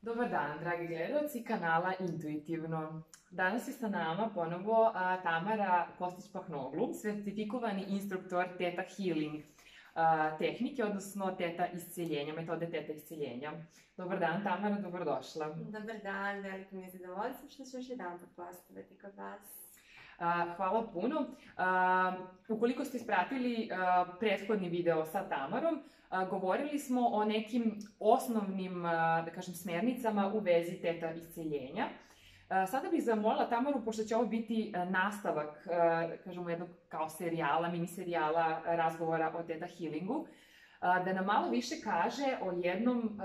Dobar dan, dragi gledalci kanala Intuitivno. Danas je sa nama ponovo Tamara Kostić-Pahnoglu, sertifikovani instruktor Theta Healing tehnike, odnosno Theta isceljenja, metode Theta isceljenja. Dobar dan, Tamara, dobrodošla. Dobar dan, veliko mi je zadovoljstvo što ću još jedan put postaviti kod vas. Hvala puno. Ukoliko ste ispratili prethodni video sa Tamarom, govorili smo o nekim osnovnim, da kažem, smernicama u vezi Theta isceljenja. Sada bih zamolila Tamaru, pošto će ovo biti nastavak, kažemo, jednog kao serijala, mini serijala razgovora o Theta Healingu, da nam malo više kaže o jednom,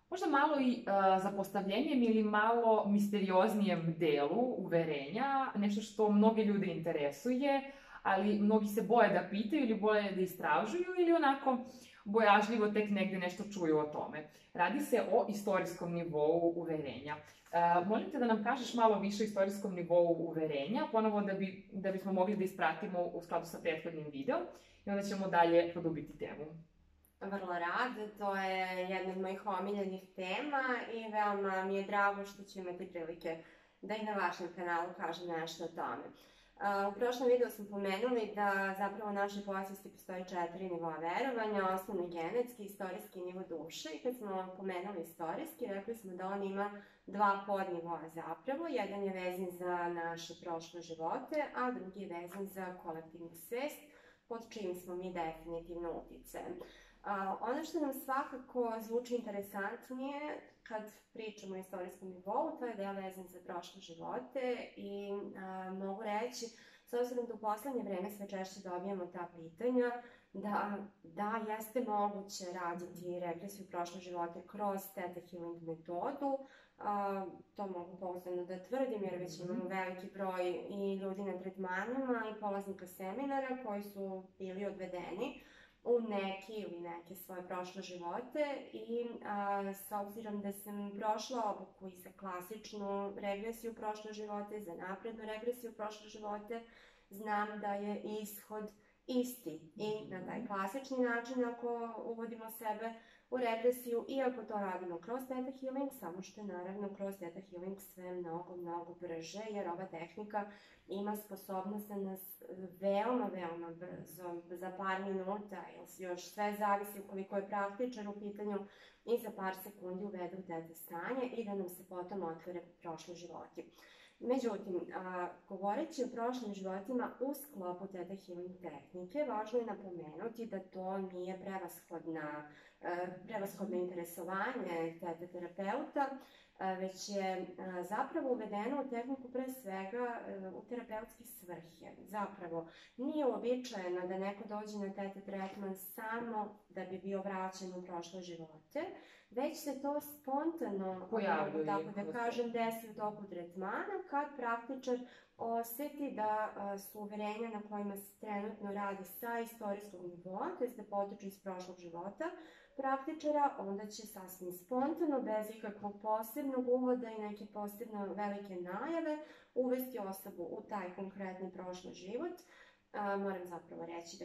možda malo i zapostavljenjem ili malo misterioznijem delu uverenja, nešto što mnoge ljude interesuje, ali mnogi se boje da pitaju ili boje da istražuju ili onako bojažljivo tek negde nešto čuju o tome. Radi se o istorijskom nivou uverenja. Molim te da nam kažeš malo više o istorijskom nivou uverenja, ponovo da bismo mogli da ispratimo u skladu sa prethodnim videom i onda ćemo dalje produbiti temu. Vrlo rad, to je jedna od mojih omiljenih tema i veoma mi je drago što ću imati prilike da i na vašem kanalu kažem nešto o tome. U prošlom videu smo pomenuli da zapravo u našoj podsvesti postoji 4 nivoa verovanja, osnovni genetski, istorijski nivo duše, i kad smo pomenuli istorijski, rekli smo da on ima 2 podnivoa zapravo. Jedan je vezan za naše prošle živote, a drugi je vezan za kolektivnu svest, pod čim smo mi definitivno uticajem. Ono što nam svakako zvuči interesantnije kad pričamo o istorijskom nivou, to je da je vezan za prošle živote i mogu reći, s obzirom da u poslednje vreme sve češće dobijamo ta pitanja, da jeste moguće raditi regresiju prošle živote kroz Theta Healing metodu. To mogu pouzdano da tvrdim jer već imamo veliki broj i ljudi na tretmanima i polaznika seminara koji su bili odvedeni u neki ili neke svoje prošle živote i s obzirom da sam prošla obuku i za klasičnu regresiju prošle živote, za naprednu regresiju prošle živote, znam da je ishod isti i na taj klasični način ako uvodimo sebe u regresiju i ako to radimo kroz Theta Healing, samo što je naravno kroz Theta Healing sve mnogo brže, jer ova tehnika ima sposobnost da nas veoma brzo, za par minuta, ili još sve zavisi ukoliko je praktičar u pitanju, i za par sekundi uvede u Theta stanje i da nam se potom otvore prošli životi. Međutim, govoreći o prošlim životima u sklopu Theta Healing tehnike, važno je napomenuti da to nije prevashodno interesovanje Theta terapeuta, već je zapravo uvedeno u tehniku pre svega u terapeutske svrhe. Zapravo, nije uobičajeno da neko dođe na Theta tretman samo da bi bio vraćen u prošle živote, već se to spontano, tako da kažem, desi u toku tretmana kad praktičar oseti da su uverenja na kojima se trenutno radi sa istorijskog nivoa, to je da potiču iz prošlog života praktičara, onda će sasvim spontano, bez ikakvog posebnog uvoda i neke posebno velike najave, uvesti osobu u taj konkretni prošli život. Moram zapravo reći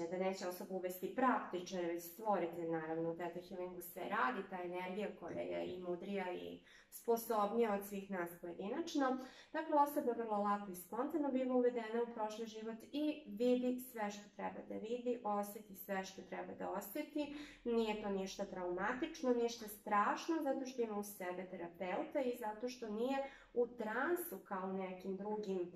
da neće osobu uvesti praktičar, već stvoritelj, naravno, u Theta Healingu sve radi, ta energija koja je i mudrija i sposobnija od svih nas pojedinačno. Dakle, osoba vrlo lako i spontano biva uvedena u prošli život i vidi sve što treba da vidi, osjeti sve što treba da osjeti. Nije to ništa traumatično, ništa strašno, zato što ima u sebe terapeuta i zato što nije u transu kao nekim drugim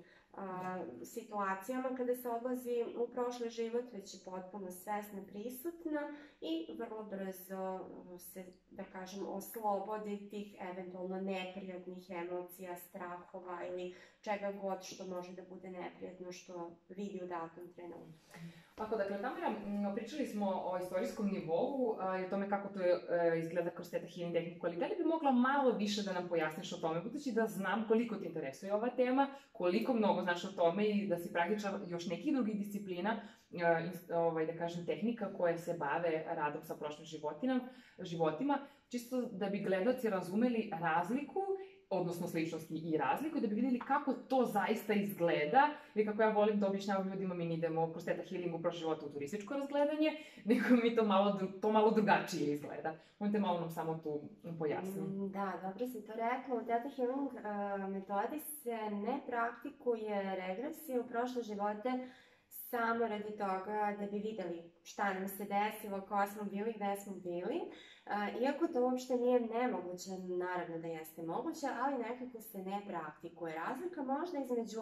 situacijama kada se odlazi u prošli život, već je potpuno svesna, prisutna i vrlo brzo se, da kažem, oslobodi tih eventualno neprijatnih emocija, strahova ili čega god što može da bude neprijatno što vidi u datom trenutku. Tako, dakle, Tamara, pričali smo o istorijskom nivou i o tome kako to izgleda kroz Theta Healing tehniku, ali da li bi mogla malo više da nam pojasniš o tome, budući da znam koliko te interesuje ova tema, koliko mnogo znaš o tome i da si praktičar još nekih drugih disciplina, da kažem, tehnika koje se bave radom sa prošlim životima, čisto da bi gledaoci razumeli razliku odnosno sličnosti i razliku, da bi vidjeli kako to zaista izgleda, ili kako ja volim da objašnjavam ljudima, mi ne idemo kroz Theta Healing u prošle života u turističko razgledanje, nego mi to malo drugačije izgleda. Možete malo nam samo tu pojasniti. Da, dobro si to rekla. U Theta Healing metodi se ne praktikuje regresija u prošle živote samo radi toga da bi videli šta nam se desilo, ko smo bili, gde smo bili. Iako to uopšte nije nemoguće, naravno da jeste moguće, ali nekako se ne praktikuje. Razlika možda između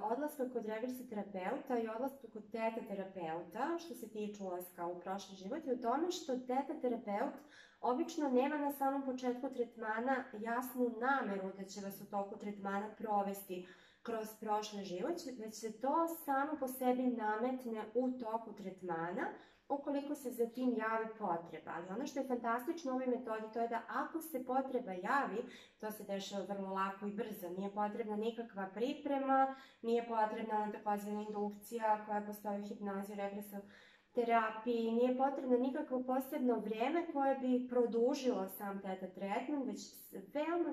odlaska kod regresoterapeuta i odlaska kod teta terapeuta, što se tiče ulaska u prošli život, je u tome što teta terapeut obično nema na samom početku tretmana jasnu nameru da će vas u toku tretmana provesti kroz prošli život, već se to samo po sebi nametne u toku tretmana, ukoliko se za tim javi potreba. Ali ono što je fantastično u ovoj metodi, to je da ako se potreba javi, to se dešava vrlo lako i brzo. Nije potrebna nikakva priprema, nije potrebna takozvana indukcija koja postoji u hipnozi, regresoterapiji, nije potrebno nikakvo posebno vreme koje bi produžilo sam teta tretman, već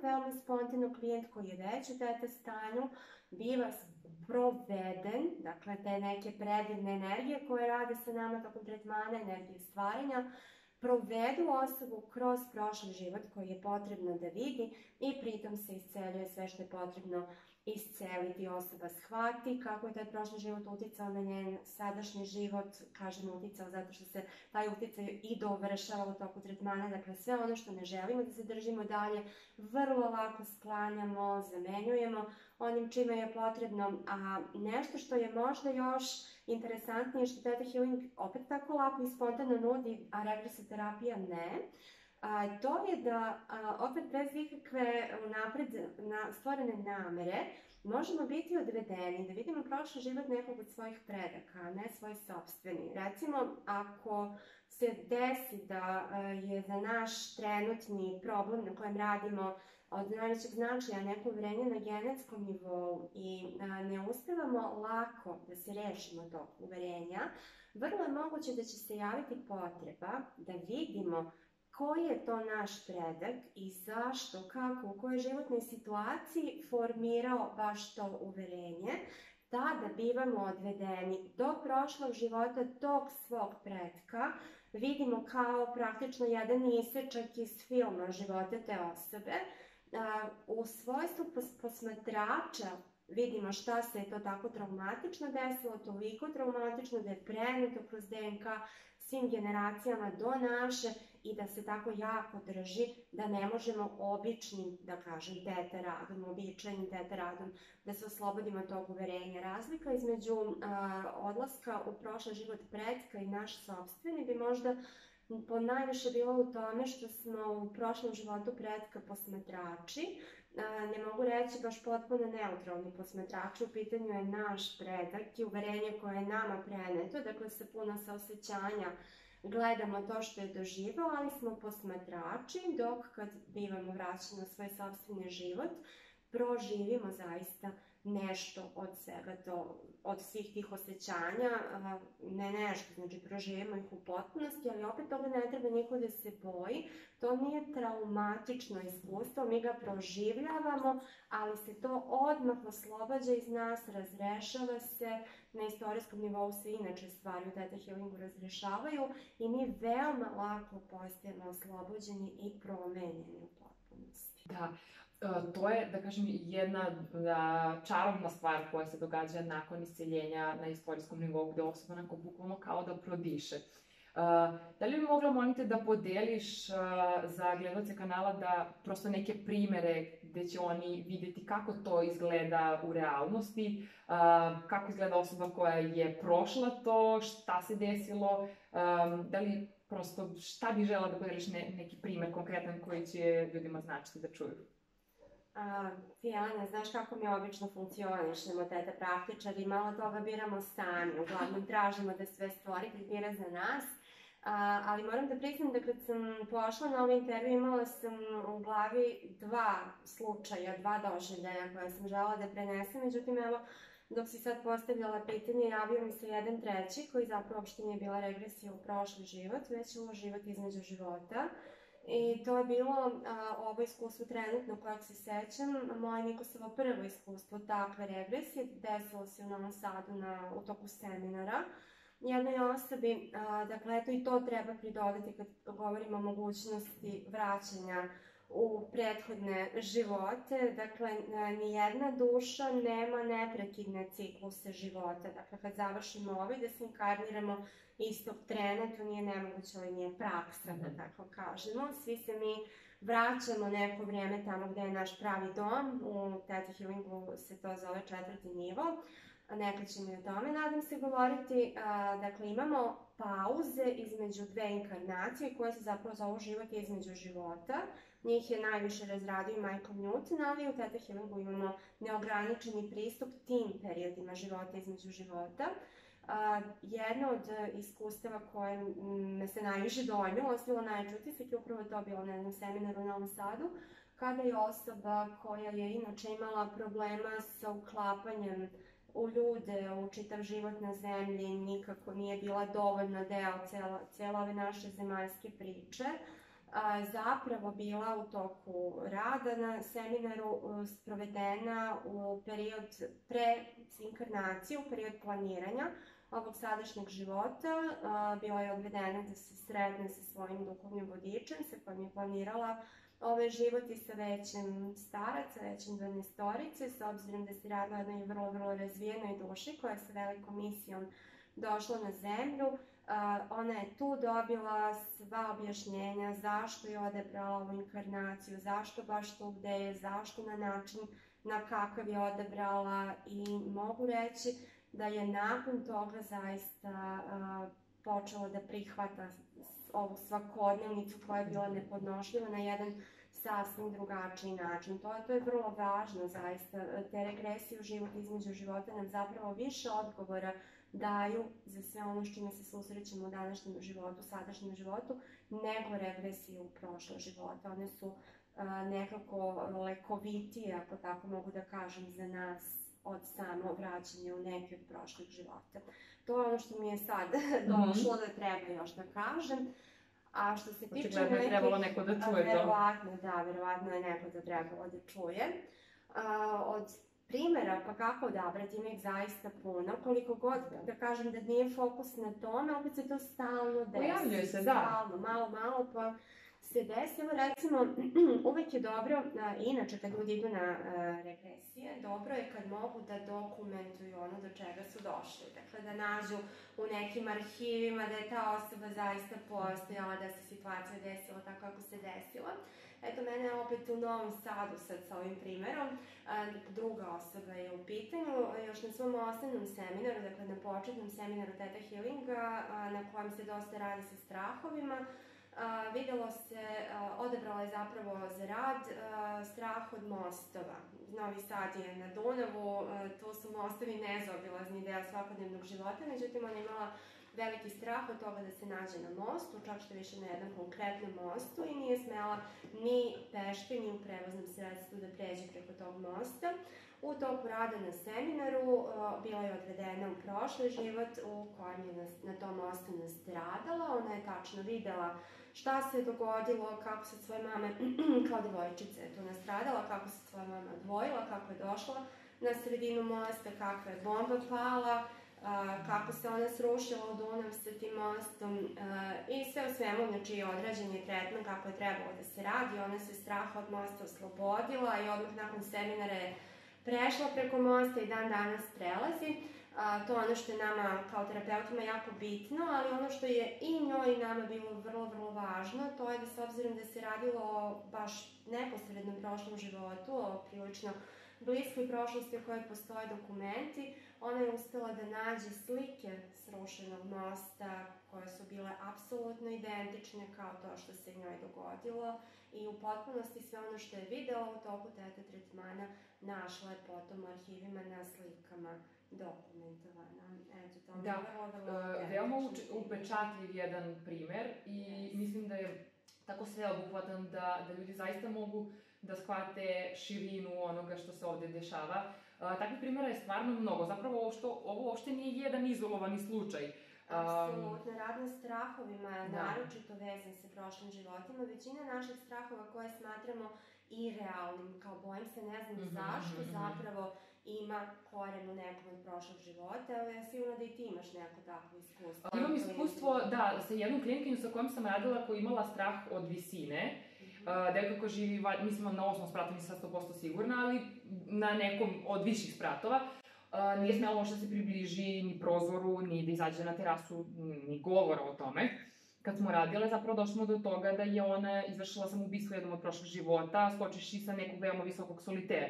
veoma spontano klijent koji je već u teta stanju biva proveden, dakle te neke predivne energije koje rade sa nama tokom tretmana, energije stvaranja, provedu osobu kroz prošli život koji je potrebno da vidi i pritom se isceljuje sve što je potrebno isceliti. Osoba shvati kako je taj prošli život uticao na njen sadašnji život, kažem uticao zato što se taj uticaj i dovršava u toku tretmana, dakle sve ono što ne želimo da zadržimo dalje, vrlo lako sklanjamo, zamenjujemo onim čime je potrebno, a nešto što je možda još interesantnije što Theta Healing opet tako lako i spontano nudi, a regresoterapija ne, to je da opet bez ikakve unapred stvorene namere možemo biti odvedeni, da vidimo prošli život nekog od svojih predaka, a ne svoj sopstveni. Recimo, ako se desi da je za naš trenutni problem na kojem radimo od najvećeg značaja neko uverenje na genetskom nivou i ne uspevamo lako da se rešimo tog uverenja, vrlo je moguće da će se javiti potreba da vidimo koji je to naš predak i zašto, kako, u kojoj životnoj situaciji formirao baš to uverenje, tada bivamo odvedeni do prošlog života tog svog predka, vidimo kao praktično jedan isečak iz filma života te osobe. U svojstvu posmatrača vidimo šta se je to tako traumatično desilo, toliko traumatično da je preneto kroz DNK svim generacijama do naše i da se tako jako drži da ne možemo običnim, da kažem, teta radom, običajnim teta radom da se oslobodimo tog uverenja. Razlika između odlaska u prošli život pretka i naš sopstveni bi možda najviše bilo u tome što smo u prošlom životu pretka posmatrači. Ne mogu reći baš potpuno neutralni posmatrači, u pitanju je naš predak i uverenje koje je nama preneto, dakle sa puno saosećanja gledamo to što je doživao, ali smo posmatrači, dok kad bivamo vraćeni na svoj sopstveni život, proživimo zaista nešto od svega to, od svih tih osjećanja, ne nešto, znači proživimo ih u potpunosti, ali opet toga ne treba niko da se boji, to nije traumatično iskustvo, mi ga proživljavamo, ali se to odmah oslobađa iz nas, razrešava se, na istorijskom nivou se inače stvari u Theta Healingu razrešavaju i mi veoma lako postajemo oslobođeni i promenjeni u potpunosti. Da. To je, da kažem, jedna čarobna stvar koja se događa nakon isceljenja na istorijskom nivou, gde osoba onako bukvalno kao da prodiše. Da li bi mogla, molim te, da podeliš za gledaoce kanala da prosto neke primere gde će oni vidjeti kako to izgleda u realnosti, kako izgleda osoba koja je prošla to, šta se desilo, da li prosto šta bi žela da podeliš neki primer konkretan koji će ljudima značiti da čuju? Tijana, znaš kako mi obično funkcionišemo, teta praktičari, malo toga biramo sami, uglavnom tražimo da sve stvari pribira za nas, ali moram da priznam da kad sam pošla na ovaj intervju imala sam u glavi dva slučaja, dva doživljaja koja sam žela da prenesem, međutim evo, dok si sad postavljala pitanje, javio mi se jedan treći koji zapravo uopšte nije bila regresija u prošli život, već u život između života. I to je bilo ovo iskustvo trenutno kojeg se sećam, moje Nikosovo prvo iskustvo takve regresije, desilo se u Novom Sadu u toku seminara. Jednoj osobi, dakle, eto i to treba pridodati kad govorimo o mogućnosti vraćanja u prethodne živote. Dakle, nijedna duša nema neprekidne cikluse života. Dakle, kad završimo ovaj, da se inkarniramo istog trena, to nije nemoguće, ali nije praksa, da tako kažemo. Svi se mi vraćamo neko vrijeme tamo gde je naš pravi dom, u Theta Healingu se to zove 4. nivo. Nekad ćemo i o tome, nadam se, govoriti. Dakle, imamo pauze između dve inkarnacije koje se zapravo zovu život između života. Njih je najviše razradio Michael Newton, ali u Theta Healingu imamo neograničeni pristup tim periodima života između života. Jedno od iskustava koje me se najviše dojmilo, ostalo najčuti se, je upravo to bilo na jednom seminaru u Novom Sadu, kada je osoba koja je inače imala problema sa uklapanjem u ljude, u čitav život na zemlji, nikako nije bila dovoljno deo cijela ove naše zemaljske priče, zapravo bila u toku rada na seminaru sprovedena u period pre inkarnacije, u period planiranja ovog sadašnjeg života. Bila je odvedena da se sretne sa svojim duhovnim vodičem sa kojim je planirala ovaj život i sa većem staraca, većem 12-torice, s obzirom da se radila o jednoj vrlo, vrlo razvijenoj duši koja je sa velikom misijom došla na zemlju. Ona je tu dobila sva objašnjenja zašto je odabrala ovu inkarnaciju, zašto baš tu gde je, zašto na način na kakav je odabrala, i mogu reći da je nakon toga zaista počela da prihvata ovu svakodnevnicu koja je bila nepodnošljiva na jedan sasvim drugačiji način. To je vrlo važno zaista. Te regresije u život između života nam zapravo više odgovora daju za sve ono s čime se susrećemo u današnjem životu, sadašnjem životu, nego regresije u prošle živote. One su nekako lekovitije, ako tako mogu da kažem, za nas od samo vraćanja u neke od prošlih života. To je ono što mi je sad došlo da treba još da kažem. A što se tiče očigledno je trebalo neko da čuje to. Verovatno je neko da trebalo da čuje. Od primjera, pa kako odabrati, ima ih zaista puno, koliko god da kažem da nije fokus na tome, opet se to stalno desi. Pojavljuje se, da. Stalno, malo, pa se desi. Evo recimo, uvek je dobro, inače kad ljudi idu na regresije, dobro je kad mogu da dokumentuju ono do čega su došli. Dakle, da nađu u nekim arhivima da je ta osoba zaista postojala, da se situacija desila tako kako se desila. Eto, mene je opet u Novom Sadu sad sa ovim primerom, druga osoba je u pitanju, još na svom osnovnom seminaru, dakle na početnom seminaru Theta Healinga, na kojem se dosta radi sa strahovima, videlo se, odabrala je zapravo za rad strah od mostova. Novi Sad je na Dunavu, tu su mostovi nezaobilazni deo svakodnevnog života, međutim ona je imala veliki strah od toga da se nađe na mostu, čak što više na jednom konkretnom mostu, i nije smela ni peške, ni u prevoznom sredstvu da pređe preko tog mosta. U toku rada na seminaru bila je odvedena u prošli život u kojem je na tom mostu nastradala. Ona je tačno videla šta se je dogodilo, kako se svoje mame, kao devojčica je tu nastradala, kako se svoja mama odvojila, kako je došla na sredinu mosta, kakva je bomba pala, kako se ona srušila u Dunav sa tim mostom, i sve u svemu, znači odrađen je tretman kako je trebalo da se radi. Ona se straha od mosta oslobodila i odmah nakon seminara je prešla preko mosta i dan danas prelazi. To je ono što je nama kao terapeutima jako bitno, ali ono što je i njoj i nama bilo vrlo, vrlo važno, to je da s obzirom da se radilo o baš neposrednom prošlom životu, o prilično bliskoj prošlosti u kojoj postoje dokumenti, ona je uspela da nađe slike srušenog mosta koje su bile apsolutno identične kao to što se njoj dogodilo, i u potpunosti sve ono što je videla u toku teta tretmana našla je potom u arhivima na slikama dokumentovana. Eto, to mi je vrlo veoma upečatljiv jedan primer i mislim da je tako sveobuhvatan da ljudi zaista mogu da shvate širinu onoga što se ovde dešava. Takvih primjera je stvarno mnogo. Zapravo ovo uopšte nije jedan izolovani slučaj. Apsolutno, rad na strahovima je naročito vezan sa prošlim životima. Većina naših strahova koje smatramo irealnim, kao bojim se, ne znam zašto, zapravo ima koren u nekom od prošlog života. Evo, ja sigurno da i ti imaš neko takvo iskustvo. Imam iskustvo, da, sa jednom klijentkinju sa kojom sam radila koja imala strah od visine. Devojka živi, mislim, na 8. spratu, nisam 100% sigurna, ali na nekom od viših spratova. Nije smjela možda se približi ni prozoru, ni da izađe na terasu, ni govora o tome. Kad smo radile, zapravo došli smo do toga da je ona izvršila samoubistvo jednom od prošlog života, skočiši sa nekog veoma visokog solitera.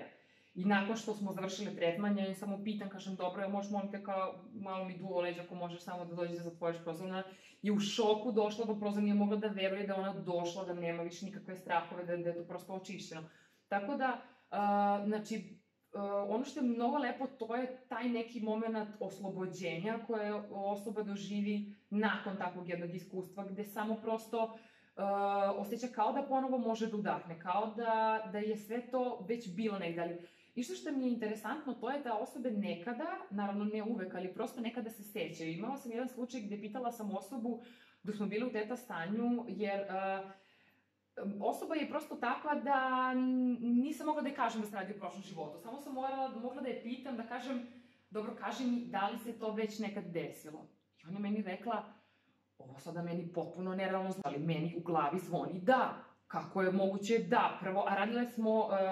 I nakon što smo završili tretman, ja samo pitam, kažem, dobro, ja možeš molim te kao malo mi duo leđa, ako možeš samo da dođeš da zatvoriš prozor. Ona je u šoku došla do prozora, nije mogla da veruje da ona došla, da nema više nikakve strahove, da je to prosto očišćeno. Tako da, znači, ono što je mnogo lepo, to je taj neki moment oslobođenja koje osoba doživi nakon takvog jednog iskustva, gde samo prosto osjeća kao da ponovo može da udahne, kao da je sve to već bilo negdje. Ali isto što mi je interesantno, to je da osobe nekada, naravno ne uvek, ali prosto nekada se sećaju. Imala sam jedan slučaj gde pitala sam osobu dok smo bili u teta stanju, jer osoba je prosto takva da nisam mogla da je kažem da se radi o prošlom životu. Samo sam mogla da je pitam, da kažem, dobro, kaži mi da li se to već nekad desilo. I ona je meni rekla, ovo sada meni potpuno nerealno zna, ali meni u glavi zvoni da. Kako je moguće da? Prvo, a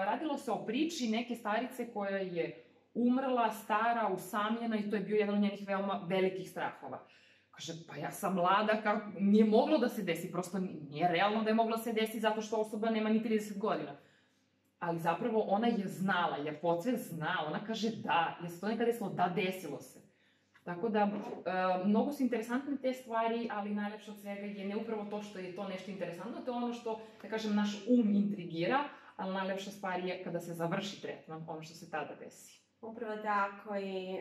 radilo se o priči neke starice koja je umrla, stara, usamljena i to je bio jedan od njenih veoma velikih strahova. Kaže, pa ja sam mlada, nije moglo da se desi, prosto nije realno da je moglo da se desi zato što osoba nema ni 30 godina. Ali zapravo ona je znala, jer podsvest zna, ona kaže da, jer se to nekada desilo, da, desilo se. Tako da, mnogo su interesantne te stvari, ali najlepše od svega je ne upravo to što je to nešto interesantno, to je ono što, da kažem, naš intrigira, ali najlepša stvar je kada se završi tretman, ono što se tada desi. Upravo tako i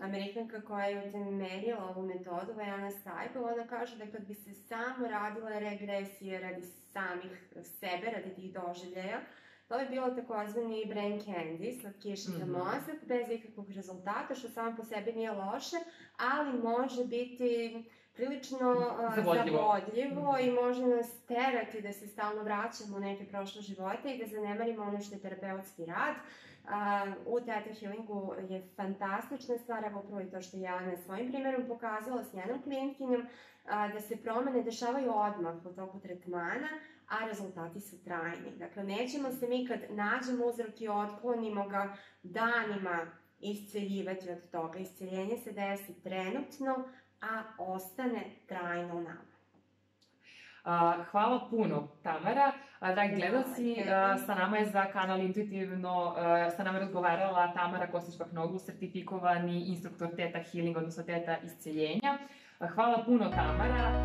Amerikanka koja je utemeljila ovu metodu, Vajana Stajbel, ona kaže da kad bi se samo radile regresije radi samih sebe, radi tih doživljaja, to bi bilo takozvani brain candy, slatkiši za mozak, bez ikakvog rezultata, što samo po sebi nije loše, ali može biti prilično zavodljivo i može nas terati da se stalno vraćamo u neke prošle živote i da zanemarimo ono što je terapeutski rad. U Theta Healingu je fantastična stvar, evo upravo i to što je Jelena svojim primjerom pokazala s njenom klijentkinjom, da se promene dešavaju odmah u toku tretmana, a rezultati su trajni. Dakle, nećemo se mi kad nađemo uzrok i otklonimo ga danima isceljivati od toga. Isceljenje se desi trenutno, a ostane trajno u nama. Hvala puno, Tamara. Dragi gledalci, sa nama je za kanal Intuitivno, sa nama je razgovarala Tamara Kostić-Pahnoglu, sertifikovani instruktor Theta Healing, odnosno Theta isceljenja. Hvala puno, Tamara.